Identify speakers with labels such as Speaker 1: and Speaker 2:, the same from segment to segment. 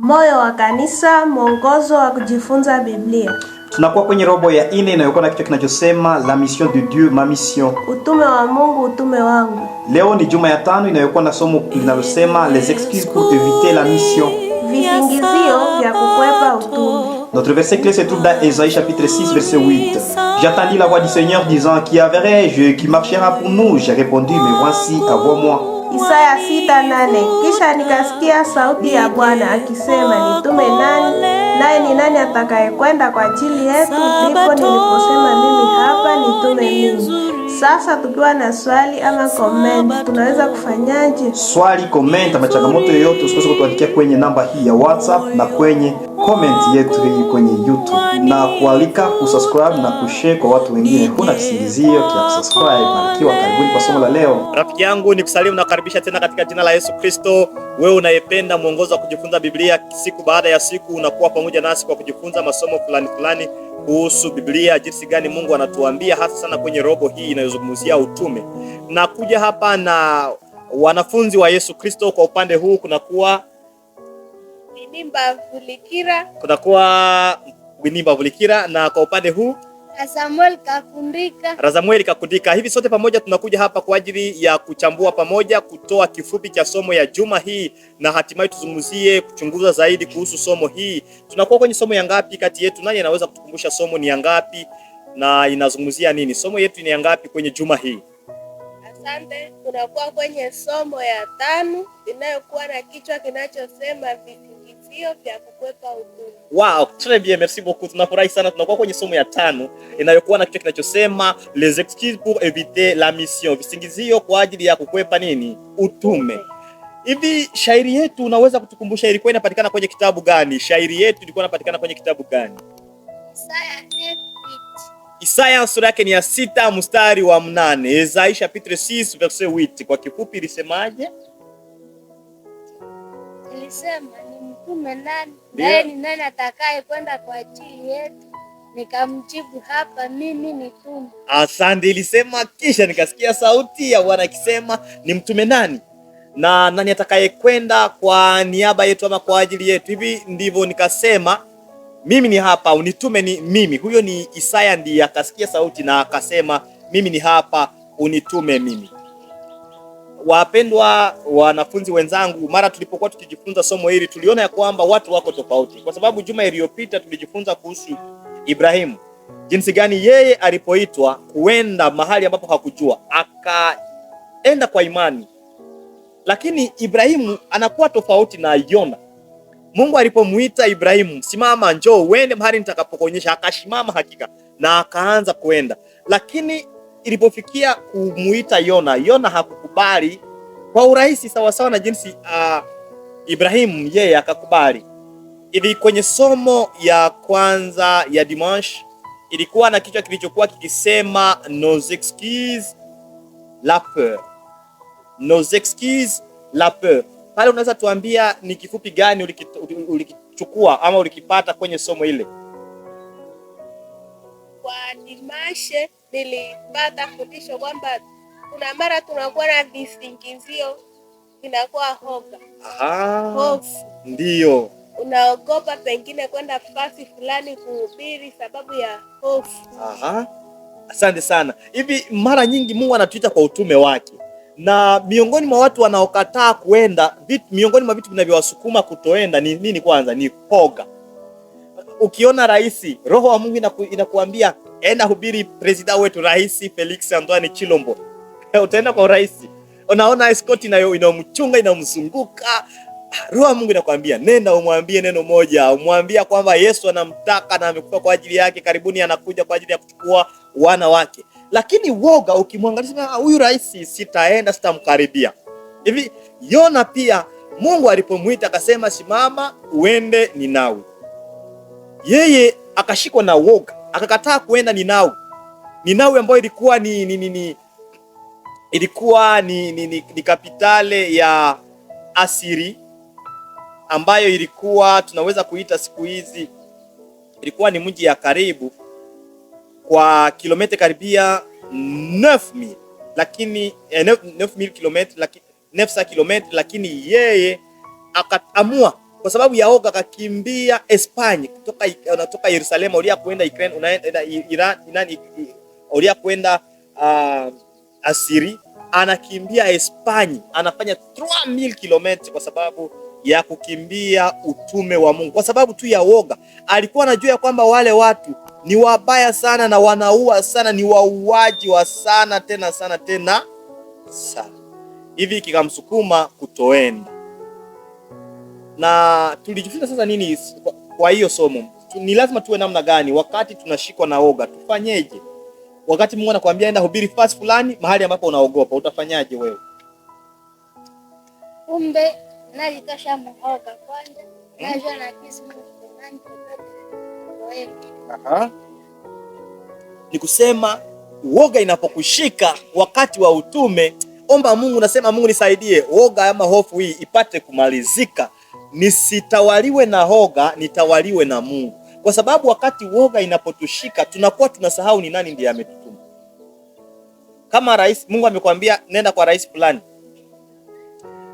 Speaker 1: Moyo wa kanisa, mwongozo wa kujifunza Biblia.
Speaker 2: Tunakuwa kwenye robo ya 4 inayokuwa na kichwa kinachosema La mission de Dieu, ma mission.
Speaker 1: Utume wa Mungu, utume wangu.
Speaker 2: Leo ni juma ya 5 inayokuwa na somo linalosema Les excuses pour éviter la mission.
Speaker 1: Visingizio vya kukwepa utume.
Speaker 2: Notre verset clé se trouve dans Ésaïe chapitre 6 verset 8. J'attendis la voix du Seigneur disant, qui verrai-je, qui marchera pour nous? J'ai répondu, mais voici, envoie-moi.
Speaker 1: Isaya 6:8. Kisha nikasikia sauti ya Bwana akisema, nitume nani? Naye ni nani atakayekwenda kwa ajili yetu? Ndipo niliposema, mimi hapa, nitume mimi. Sasa tukiwa na swali ama comment, tunaweza kufanyaje?
Speaker 2: Swali, comment ama changamoto yoyote usikose kutuandikia kwenye namba hii ya WhatsApp na kwenye comment yetu hii kwenye YouTube. Na kualika kusubscribe na kushare kwa watu wengine. Huna kisingizio kia kusubscribe. Barikiwa, karibuni kwa somo la leo.
Speaker 3: Rafiki yangu, nikusalimu na kukaribisha tena katika jina la Yesu Kristo. Wewe unayependa mwongozo wa kujifunza Biblia siku baada ya siku, unakuwa pamoja nasi kwa kujifunza masomo fulani kuhusu Biblia, jinsi gani Mungu anatuambia, hasa sana kwenye robo hii inayozungumzia utume. Na kuja hapa na wanafunzi wa Yesu Kristo. Kwa upande huu kunakuwa Winimba Vulikira, na kwa upande huu Razamuel Kakundika. Hivi sote pamoja tunakuja hapa kwa ajili ya kuchambua pamoja, kutoa kifupi cha somo ya juma hii, na hatimaye tuzungumzie kuchunguza zaidi kuhusu somo hii. Tunakuwa kwenye somo ya ngapi kati yetu? Nani anaweza kutukumbusha somo ni ya ngapi na inazungumzia nini? Somo yetu ni ya ngapi kwenye juma hii?
Speaker 4: Asante, tunakuwa kwenye somo ya 5 inayokuwa na kichwa kinachosema visingizio vya kukwepa utume.
Speaker 3: Wow, très bien, merci beaucoup. Tunafurahi sana. Tunakuwa kwenye somo ya 5 inayokuwa na kichwa kinachosema Les excuses pour éviter la mission. Visingizio kwa ajili ya kukwepa nini? Utume. Hivi shairi yetu unaweza kutukumbusha ilikuwa inapatikana kwenye kitabu gani? Shairi yetu ilikuwa inapatikana kwenye kitabu gani? Isaya sura yake ni ya 6 mstari wa 8. Esaïe chapitre 6 verset 8. Kwa kifupi ilisemaje?
Speaker 4: Ilisema, ni mtume nani? Naye ni nani atakaye kwenda kwa ajili yetu? Nikamjibu, hapa mimi nitume.
Speaker 3: Asante. Ilisema kisha nikasikia sauti ya Bwana akisema, ni mtume nani? Na nani atakaye kwenda kwa niaba yetu ama kwa ajili yetu? Hivi ndivyo nikasema, mimi ni hapa, unitume ni mimi. Huyo ni Isaya ndiye akasikia sauti na akasema, mimi ni hapa, unitume mimi. Wapendwa wanafunzi wenzangu, mara tulipokuwa tukijifunza somo hili tuliona ya kwamba watu wako tofauti, kwa sababu juma iliyopita tulijifunza kuhusu Ibrahimu, jinsi gani yeye alipoitwa kuenda mahali ambapo hakujua akaenda kwa imani. Lakini Ibrahimu anakuwa tofauti na Yona. Mungu alipomuita Ibrahimu, simama, njoo uende mahali nitakapokuonyesha, akasimama hakika na akaanza kuenda. Lakini ilipofikia kumuita Yona hakukubali kwa urahisi sawa sawa na jinsi Ibrahimu yeye akakubali. Hivi kwenye somo ya kwanza ya dimanche ilikuwa na kichwa kilichokuwa kikisema Nos excuses la peur. Nos excuses la peur. Pale unaweza tuambia ni kifupi gani ulikichukua ama ulikipata kwenye somo ile?
Speaker 4: Kwa dimanche nilipata fundisho kwamba kuna mara tunakuwa na visingizio, inakuwa hoga. Hofu.
Speaker 3: Ndio.
Speaker 4: Unaogopa pengine kwenda fasi fulani kuhubiri sababu ya hofu.
Speaker 3: Asante sana. Hivi mara nyingi Mungu anatuita kwa utume wake, na miongoni mwa watu wanaokataa kuenda, miongoni mwa vitu vinavyowasukuma kutoenda ni nini? Kwanza ni hoga. Ukiona rais, roho wa Mungu inakuambia enda hubiri president wetu Rais Felix Antoine Chilombo, utaenda kwa rais. Unaona escort inayomchunga inamzunguka, roho wa Mungu inakuambia nenda umwambie neno moja, umwambia kwamba Yesu anamtaka na amekufa kwa ajili yake, karibuni anakuja kwa ajili ya kuchukua wana wake. Lakini woga ukimwangalia, huyu rais sitaenda, sitamkaribia. Hivi Yona pia Mungu alipomuita akasema, simama uende Ninawi, yeye akashikwa na woga akakataa kuenda Ninawi. Ninawi ambayo ilikuwa ni kapitale ya Asiri, ambayo ilikuwa tunaweza kuita siku hizi ilikuwa ni mji ya karibu kwa kilomita karibia 9000, lakini 9000 kilomita, lakini 900 kilomita, lakini yeye akaamua kwa sababu ya oga akakimbia Espanya kutoka Yerusalemu ulia kwenda Ukraine, unaenda Iran, ulia kwenda Asiri, anakimbia Espanya, anafanya 3000 km kwa sababu ya kukimbia utume wa Mungu, kwa sababu tu ya woga. Alikuwa anajua ya kwamba wale watu ni wabaya sana na wanaua sana, ni wauaji wa sana tena sana tena sana. Hivi kikamsukuma kutoenda. Na tulijifunza sasa nini kwa hiyo somo? Ni lazima tuwe namna gani wakati tunashikwa na woga? Tufanyeje? Wakati Mungu anakuambia enda hubiri fast fulani mahali ambapo unaogopa, utafanyaje wewe?
Speaker 5: Kumbe nalikasha muhoga kwanza, najua na kisi Mungu nani wewe.
Speaker 3: Aha. Ni kusema woga inapokushika wakati wa utume, omba Mungu, nasema Mungu nisaidie woga ama hofu hii ipate kumalizika. Nisitawaliwe na hoga, nitawaliwe na Mungu. Kwa sababu wakati woga inapotushika tunakuwa tunasahau ni nani ndiye ametutuma. Kama rais, Mungu amekwambia nenda kwa rais fulani.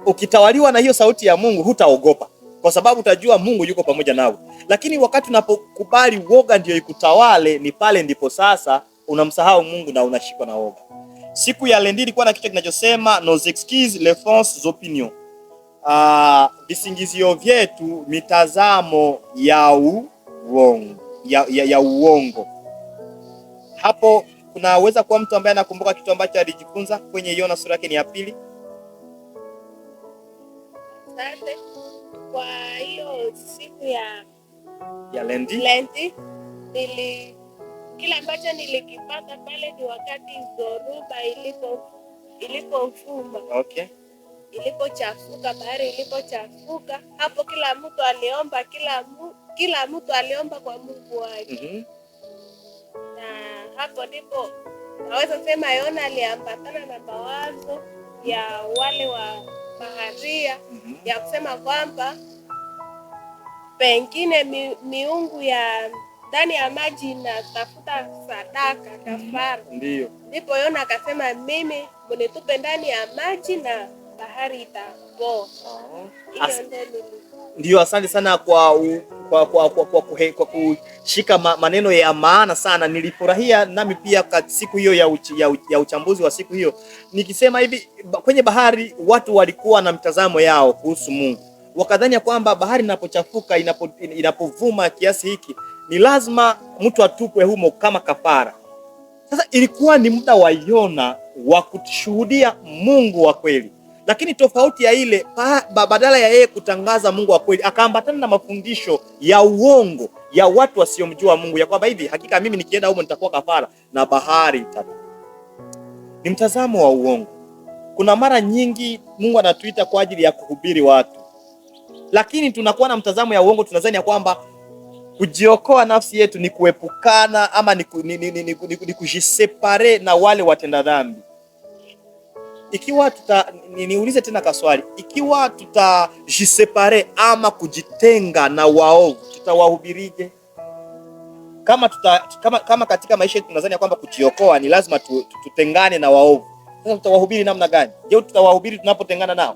Speaker 3: Ukitawaliwa na hiyo sauti ya Mungu hutaogopa, kwa sababu utajua Mungu yuko pamoja nawe. Lakini wakati unapokubali woga ndio ikutawale, ni pale ndipo sasa unamsahau Mungu na unashikwa na woga. Siku ya lendi ilikuwa na kichwa kinachosema nos excuses, les fausses opinions. Visingizio vyetu, mitazamo ya uongo, ya uongo. Hapo kunaweza kuwa mtu ambaye anakumbuka kitu ambacho alijifunza kwenye Yona sura yake ni ya 2.
Speaker 4: Asante. Kwa hiyo siku ya
Speaker 3: lendi
Speaker 4: kila ambacho nilikipata pale ni wakati dhoruba ilipovuma.
Speaker 3: Okay.
Speaker 4: Ilipochafuka, bahari ilipochafuka, hapo kila mtu aliomba, kila mtu aliomba kwa Mungu wake. Na hapo ndipo naweza sema Yona aliambatana na mawazo ya wale wa baharia ya kusema kwamba pengine miungu ya ndani ya maji inatafuta sadaka, kafara.
Speaker 3: Ndio.
Speaker 4: Ndipo Yona akasema mimi mnitupe ndani ya maji na bahari itapoa.
Speaker 3: Ndio, asante sana kwa kushika maneno ya maana sana. Nilifurahia nami pia siku hiyo ya uchambuzi wa siku hiyo, nikisema hivi kwenye bahari watu walikuwa na mtazamo yao kuhusu Mungu. Wakadhani kwamba bahari inapochafuka, inapovuma kiasi hiki, ni lazima mtu atupwe humo kama kafara. Sasa ilikuwa ni muda wa Yona wa kushuhudia Mungu wa kweli. Lakini tofauti ya ile, badala ya yeye kutangaza Mungu wa kweli, akaambatana na mafundisho ya uongo ya watu wasiomjua Mungu, ya kwamba hivi hakika mimi nikienda huko nitakuwa kafara na bahari itatu. Ni mtazamo wa uongo. Kuna mara nyingi Mungu anatuita kwa ajili ya kuhubiri watu, lakini tunakuwa na mtazamo ya uongo. Tunadhani ya kwamba kujiokoa nafsi yetu ni kuepukana ama ni kujisepare na wale watenda dhambi. Ikiwa niulize tena kaswali, ikiwa tutajisepare ama kujitenga na waovu, tutawahubirije? Kama katika maisha yetu tunadhani kwamba kujiokoa ni lazima tutengane na waovu, sasa tutawahubiri namna gani? Je, tutawahubiri tunapotengana nao?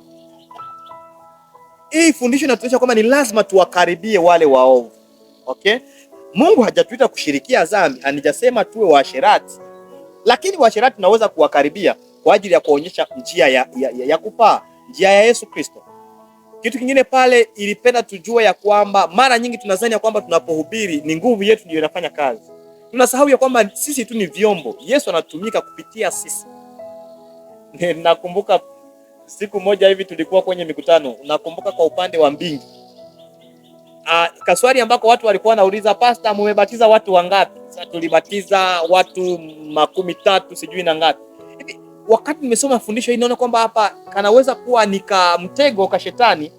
Speaker 3: Hii fundisho inatuonyesha kwamba ni lazima tuwakaribie wale waovu. Okay? Mungu hajatuita kushirikia dhambi, anijasema tuwe waasherati. Lakini waasherati tunaweza kuwakaribia kwa ajili ya kuonyesha njia ya kufaa, njia ya Yesu Kristo. Kitu kingine pale ilipenda tujue ya kwamba mara nyingi tunadhani ya kwamba tunapohubiri ni nguvu yetu ndio inafanya kazi. Tunasahau ya kwamba sisi tu ni vyombo. Yesu anatumika kupitia sisi. Nakumbuka siku moja hivi tulikuwa kwenye mikutano, nakumbuka kwa upande wa Mbingi. Kaswali ambako watu walikuwa wanauliza, Pastor, mmebatiza watu wangapi? Sasa tulibatiza watu 13 sijui na ngapi. Wakati nimesoma fundisho hili naona kwamba hapa kanaweza kuwa ni mtego ka shetani.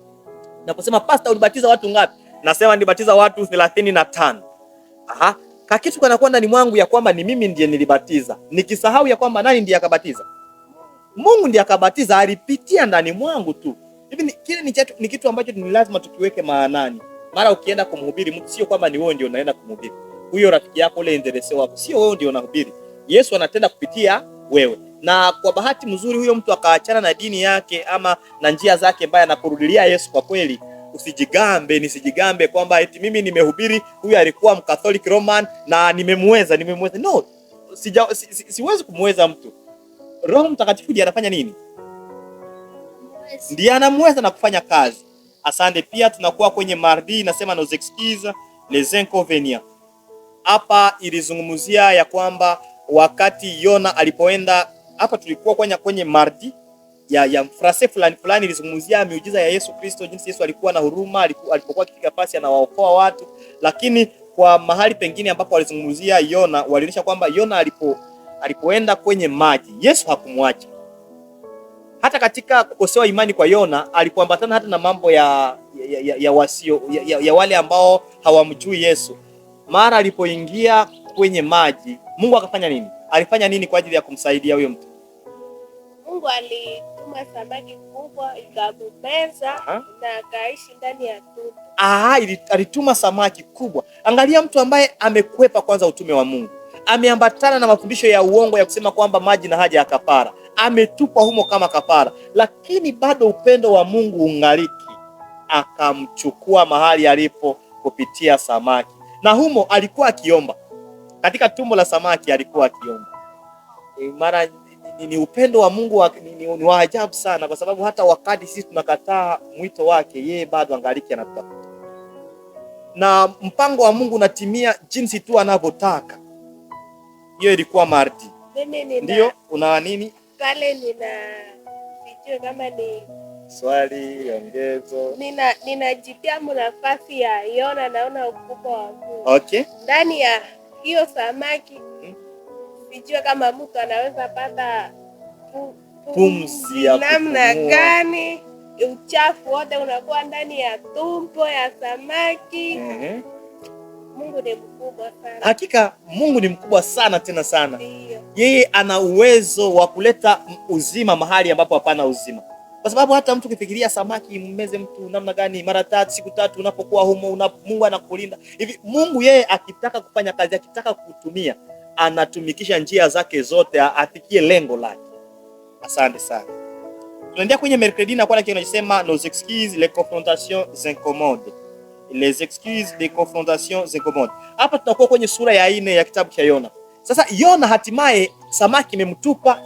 Speaker 3: Naposema Pastor, ulibatiza watu ngapi? Nasema nilibatiza watu 35. Kitu kanakuwa ndani mwangu ya kwamba ni mimi ndiye nilibatiza. Nikisahau ya kwamba nani ndiye akabatiza? Mungu ndiye akabatiza, alipitia ndani mwangu tu. Hivi kile ni kitu ambacho ni lazima tukiweke maanani. Mara ukienda kumhubiri mtu, sio kwamba ni wewe ndio unaenda kumhubiri. Huyo rafiki yako ule endelese wako, sio wewe ndio unahubiri. Yesu anatenda kupitia wewe. Na kwa bahati mzuri huyo mtu akaachana na dini yake ama na njia zake mbaya na kurudilia Yesu kwa kweli, nisijigambe kwamba eti mimi nimehubiri, huyu alikuwa Mcatholic Roman na nimemweza. No, siwezi kumweza mtu. Roho Mtakatifu ndiye anafanya nini? Ndiye anamweza na kufanya kazi. Asante. Pia tunakuwa kwenye mardi inasema nos excuses les inconvénients. Hapa ilizungumzia ya kwamba wakati Yona alipoenda, hapa tulikuwa kwenye mardi ya frase fulani ilizungumzia miujiza ya Yesu Kristo, jinsi Yesu alikuwa na huruma alipokuwa akifika pasi anawaokoa watu. Lakini kwa mahali pengine ambapo walizungumzia Yona, walionyesha kwamba Yona alipoenda kwenye maji, Yesu hakumwacha. Hata katika kukosewa imani kwa Yona, alipoambatana hata na mambo ya wale ambao hawamjui Yesu. Mara alipoingia kwenye maji, Mungu akafanya nini? Alifanya nini kwa ajili ya kumsaidia huyo mtu?
Speaker 4: Mungu alituma samaki kubwa ikamumeza na akaishi ndani ya tumbo.
Speaker 3: Alituma samaki kubwa. Angalia mtu ambaye amekwepa kwanza utume wa Mungu. Ameambatana na mafundisho ya uongo ya kusema kwamba maji na haja ya kafara. Ametupwa humo kama kafara. Lakini bado upendo wa Mungu ungaliki. Akamchukua mahali alipo kupitia samaki. Na humo alikuwa akiomba. Katika tumbo la samaki alikuwa akiomba. Mara ni upendo wa Mungu ni wa ajabu sana, kwa sababu hata wakati sisi tunakataa mwito wake, yeye bado angaliki anatafuta. Na mpango wa Mungu unatimia jinsi tu anavyotaka. Hiyo ilikuwa mardi. Ndio, una nini?
Speaker 4: Pale sijui kama ni
Speaker 3: swali ongezo.
Speaker 4: Ninajitia nafasi ya Yona, naona ukubwa wa Mungu.
Speaker 3: Okay.
Speaker 4: Ndani ya hiyo samaki sijui kama mtu anaweza pata
Speaker 3: pumzi ya
Speaker 4: namna gani. Uchafu wote unakuwa ndani ya tumbo ya samaki. Mungu ni mkubwa sana. Hakika
Speaker 3: Mungu ni mkubwa sana tena sana.
Speaker 4: Ndiyo.
Speaker 3: Yeye ana uwezo wa kuleta uzima mahali ambapo hapana uzima. Kwa sababu hata mtu kifikiria samaki mmeze mtu namna gani, mara 3 siku 3 unapokuwa humo Mungu anakulinda. Hivi Mungu yeye akitaka kufanya kazi, akitaka kukutumia, anatumikisha njia zake zote afikie lengo lake. Asante sana. Tunaendelea kwenye mercredi na kwa kinachosema nos excuses les confrontations incommodes. Les excuses des confrontations incommodes. Hapa tunakuwa kwenye sura ya 4 ya kitabu cha Yona. Sasa Yona hatimaye samaki imemtupa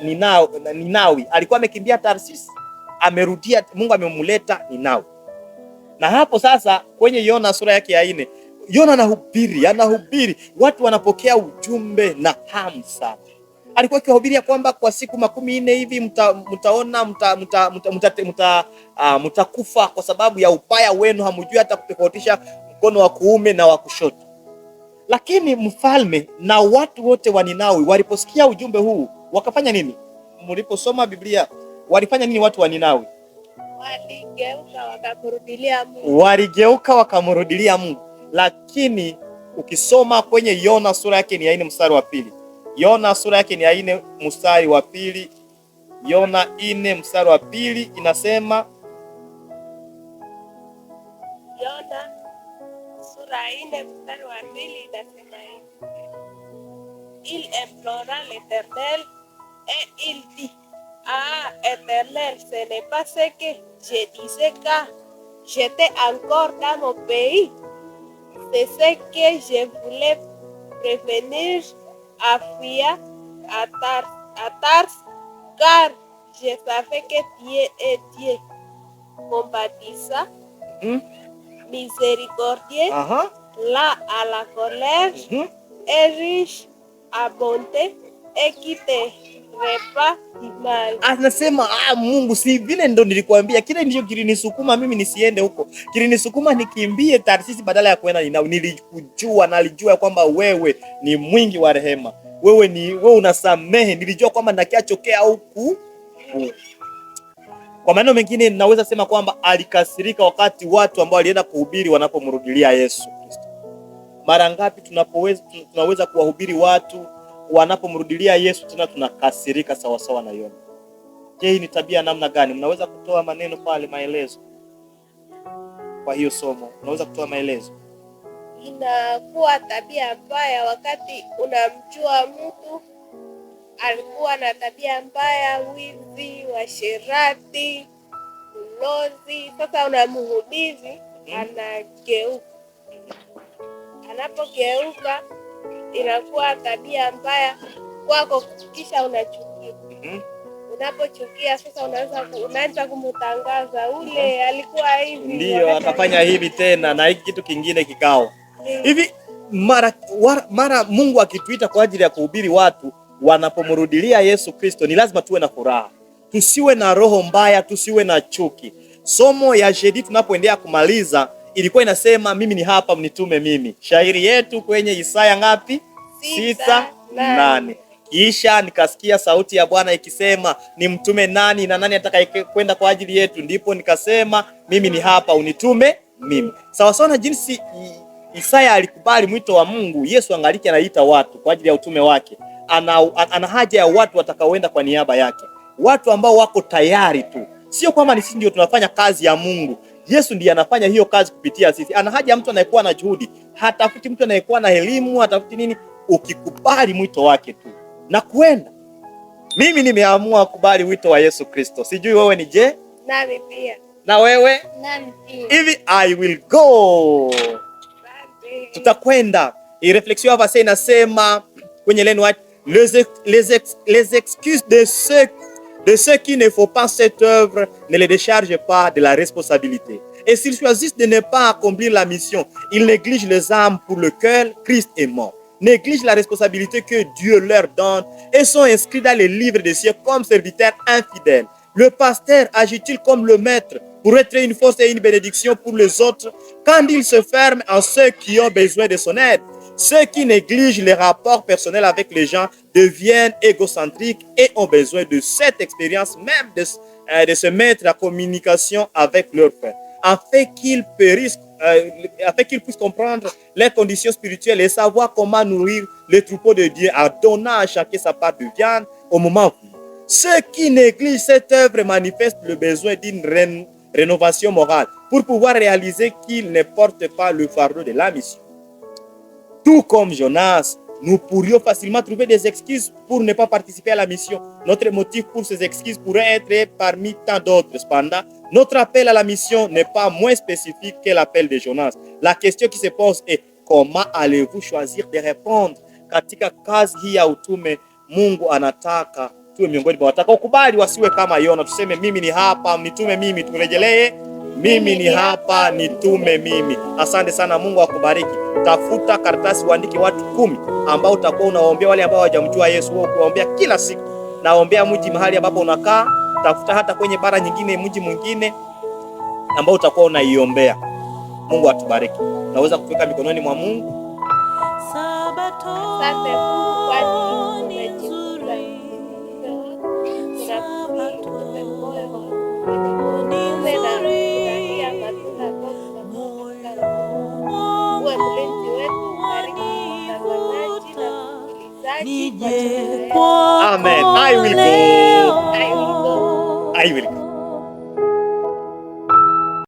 Speaker 3: Ninawi. Alikuwa amekimbia Tarsis, amerudia, Mungu amemuleta Ninawi. Na hapo sasa kwenye Yona sura yake ya 4, Yona anahubiri, watu wanapokea ujumbe na hamu sana. Alikuwa akihubiria kwamba kwa siku 14 hivi mtakufa kwa sababu ya upaya wenu, hamjui hata kutofautisha mkono wa kuume na wa kushoto. Lakini mfalme na watu wote wa Ninawi waliposikia ujumbe huu wakafanya nini? Mliposoma Biblia, walifanya nini watu wa Ninawi? Waligeuka wakamrudilia Mungu. Lakini ukisoma kwenye Yona sura yake ni ya 4 mstari wa 2. Yona sura yake ni ya 4 mstari wa 2. Yona 4 mstari wa 2 inasema,
Speaker 4: Yona sura 4 mstari wa 2 inasema hivi: Il implora l'Éternel et il dit: Ah, Éternel, ce n'est pas ce que je disais quand j'étais encore dans mon pays. C'est ce que je voulais prévenir Afia à Tars, car je savais que Dieu est Dieu compatissant, miséricordieux, là à la colère, et riche à bonté, et qui te repa du mal.
Speaker 3: Anasema Mungu, si vile ndo nilikuambia, kile ndicho kilinisukuma mimi nisiende huko. Kilinisukuma nikimbie Tarsisi badala ya kwenda Ninawi. Nilijua, nalijua kwamba wewe ni mwingi wa rehema. Wewe unasamehe. Nilijua kwamba nakiachokea huku. Kwa maneno mengine naweza sema kwamba alikasirika wakati watu ambao walienda kuhubiri wanapomrudilia Yesu Kristo. Mara ngapi tunaweza kuwahubiri watu wanapomrudilia Yesu tena tunakasirika sawa na Yona? Je, hii ni tabia namna gani? Mnaweza kutoa maneno pale, maelezo kwa hiyo somo? Unaweza kutoa maelezo?
Speaker 4: Inakuwa tabia mbaya wakati unamjua mtu alikuwa na tabia mbaya, wizi, washerati, ulozi. Sasa unamhubiri anageuka. Anapogeuka inakuwa tabia mbaya kwako, kisha unachukia. Unapochukia sasa unaanza kumtangaza ule alikuwa hivi,
Speaker 3: ndio akafanya hivi tena na hiki kitu kingine kikao hivi. Mara Mungu akituita kwa ajili ya kuhubiri watu wanapomrudilia Yesu Kristo, ni lazima tuwe na furaha, tusiwe na roho mbaya, tusiwe na chuki. Somo ya jeudi tunapoendelea kumaliza ilikuwa inasema mimi ni hapa mnitume mimi. Shairi yetu kwenye Isaya ngapi? 6:8. Kisha nikasikia sauti ya Bwana ikisema ni mtume nani na nani atakayekwenda kwa ajili yetu? Ndipo nikasema mimi ni hapa unitume mimi. Sawa sawa na jinsi Isaya alikubali mwito wa Mungu, Yesu angaliki anaita watu kwa ajili ya utume wake. Ana haja ya watu watakaoenda kwa niaba yake, watu ambao wako tayari tu. Sio kwamba ni sisi ndio tunafanya kazi ya Mungu. Yesu ndiye anafanya hiyo kazi kupitia sisi. Ana haja ya mtu anayekuwa na juhudi, hatafuti mtu anayekuwa na elimu, hatafuti nini. Ukikubali mwito wake tu na kuenda. Mimi nimeamua kubali wito wa Yesu Kristo. Sijui wewe ni je?
Speaker 4: Nami pia.
Speaker 3: Na wewe?
Speaker 5: Nami pia.
Speaker 3: Hivi I will go. Tutakwenda. Hii reflexion hapa sasa inasema kwenye neno les excuses de ceux qui ne font pas cette œuvre ne les déchargent pas de la responsabilité. Et s'ils choisissent de ne pas accomplir la mission, ils négligent les âmes pour lesquelles Christ est mort, négligent la responsabilité que Dieu leur donne et sont inscrits dans les livres des cieux comme serviteurs infidèles. Le pasteur agit-il comme le maître pour être une force et une bénédiction pour les autres quand il se ferme en ceux qui ont besoin de son aide? Ceux qui négligent les rapports personnels avec les gens deviennent égocentriques et ont besoin de cette expérience même de se mettre en communication avec leurs frères, afin qu'ils puissent comprendre les conditions spirituelles et savoir comment nourrir les troupeaux de Dieu en donnant à chacun sa part de viande au moment voulu. Ceux qui négligent cette œuvre manifestent le besoin d'une rénovation morale pour pouvoir réaliser qu'ils ne portent pas le fardeau de la mission. Tout comme Jonas, nous pourrions facilement trouver des excuses pour ne pas participer à la mission. Notre motif pour ces excuses pourrait être parmi tant d'autres. Cependant, notre appel à la mission n'est pas moins spécifique que l'appel de Jonas. La question qui se pose est comment allez-vous choisir de répondre? Katika kazi hii ya utume, Mungu anataka tuwe miongoni mwa watakaokubali, wasiwe kama Yona. Tuseme mimi ni hapa, nitume mimi. Turejelee mimi ni hapa, nitume mimi. Asante sana, Mungu akubariki. Tafuta karatasi, uandike watu 10 ambao utakuwa unawaombea, wale ambao hawajamjua Yesu. Wewe ukiwaombea kila siku, naombea mji mahali ambapo unakaa. Tafuta hata kwenye bara nyingine, mji mwingine ambao utakuwa unaiombea. Mungu atubariki. Naweza kuweka mikononi mwa Mungu.
Speaker 4: Asante Mungu kwa ajili ya kujifunza.
Speaker 3: Amen. I will go.
Speaker 4: I will go.
Speaker 3: I will go.